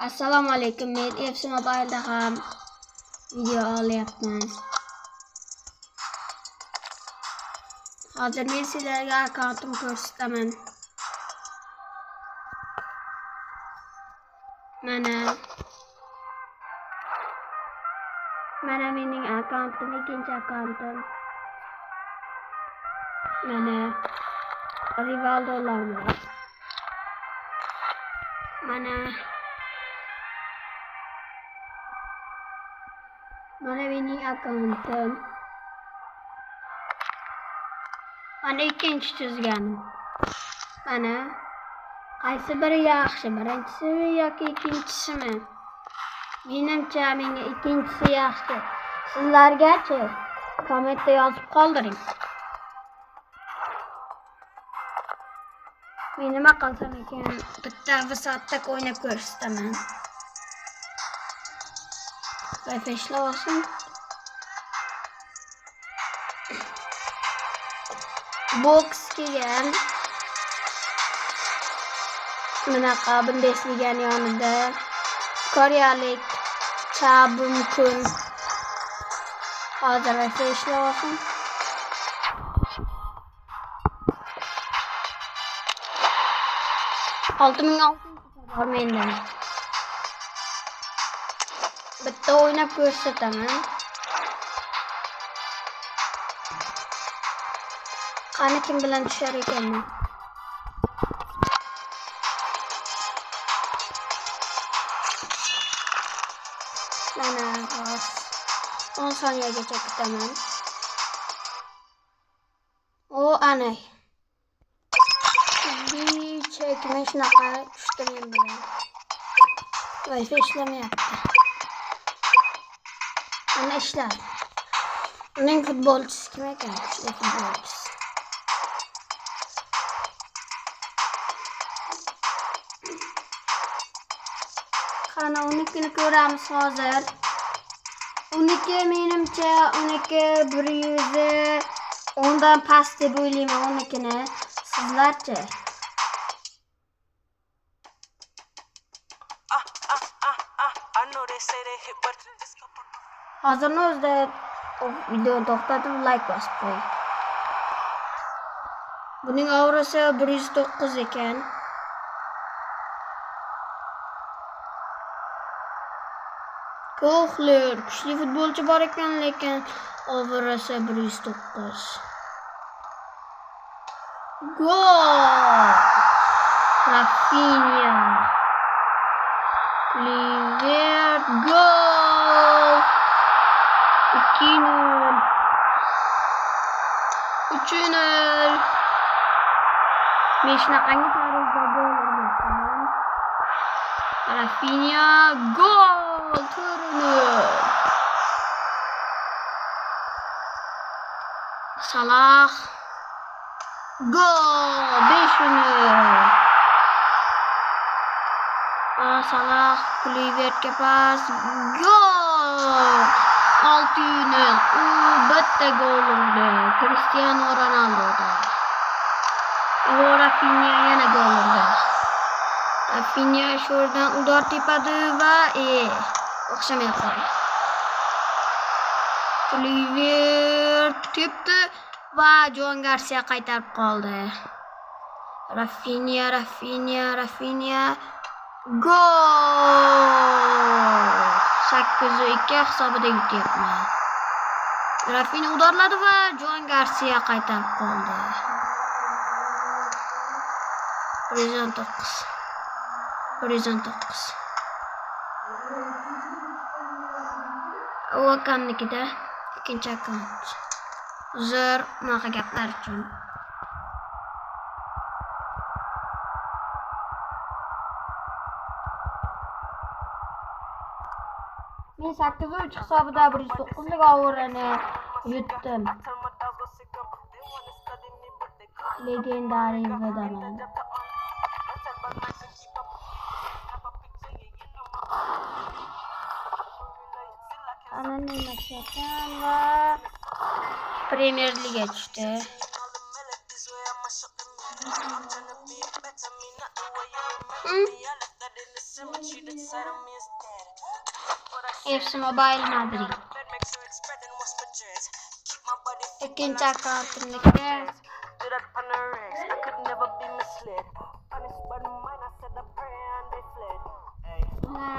Assalomu alaykum. Men FC Mobile'da ham video olyapman. Hozir men sizlarga akkauntimni ko'rsataman. Mana mening akkauntim, ikkinchi akkauntim. Mana Rivaldolar bor. Mana mening akkauntim. Mana ikkinchi chizganim. Mana qaysi biri yaxshi, birinchisi yoki ikkinchisimi? Menimcha menga ikkinchisi yaxshi. Sizlarga-chi? Kommentda yozib qoldiring. Men nima qilsam ekan, bitta vsatda o'ynab ko'rsataman. Refreshla olsin. Box kelgan. Bunaqa Bundesligani yonida koreyalik Chabumkun. Hozir refreshla olsin. Bor mendan. Bitta o'ynab ko'rsataman. Qani kim bilan tushar ekanman? Mana hozir 10 soniyagacha kutaman. O anay. Chekme shunaqa tushdi men bilan. Wi-Fi ishlamayapti. Mana ishladi. Uning futbolchisi kim ekan? Kuchli futbolchisi. Qani unikini ko'ramiz hozir. Uniki menimcha 100 ondan past deb o'ylayman unikini. Sizlarchi? Hozirni o'zida video to'xtatib like bosib qo'y. Buning aurasi 109 ekan. Ko'hler, kuchli futbolchi bor ekan, lekin aurasi 109. Gol! Rafinha. Liver gol! 2-0. 3-0. Men shunaqangi tarzda gol urmoqman. Rafinha gol! 4-0. Salah gol! 5-0. Salah Kluivertga pas gol! 6-0. Bitta gol urdi. Cristiano Ronaldo. Rafinha yana gol urdi. Rafinha sho'rdan udor tepadi va o'xshamay qoldi. Kluivert tepdi va Jon Garcia qaytarib qoldi. Rafinha gol! 8-2 hisobida yutyapman. Rafinha udorladi va Jon Garcia qaytarib qoldi. 109. U akamnikida ikkinchi akkaunt. Uzr, bunaqa gaplar uchun. Men 8-3 hisobida 109lik aurani yutdim. Legendariy videoman. Anani maktabdan va Premier Liga tushdi. FC Mobile Madrid. İkinci akkantimdeki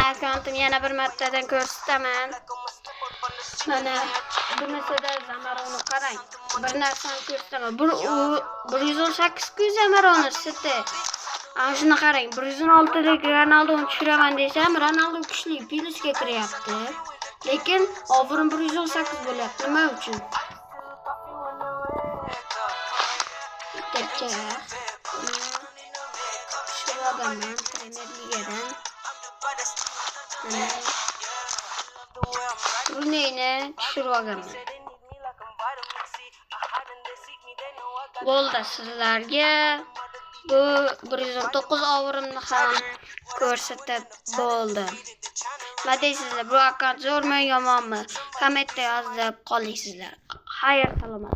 akkantim yana bir martadan ko'rsataman. Mana bunisida Zamaroni qarang. Bir narsani ko'rsataman. 118 Zamaroni City. Ana shuni qarang. 116 lik Ronaldoni tushiraman desam, Ronaldo kuchli Pilisga kiryapti. Lekin ovurim 118 bo'lyapti. Nima uchun? Tekcha. Shuragaman Premier Ligadan. Bruneyni tushirib bo'ldi sizlarga. Bu 119 ovurimni ham ko'rsatib bo'ldi. Nima deysizlar? Bu akkaunt zo'rmi, yomonmi? Kommentda yozib qolaysizlar. Xayr, salomat.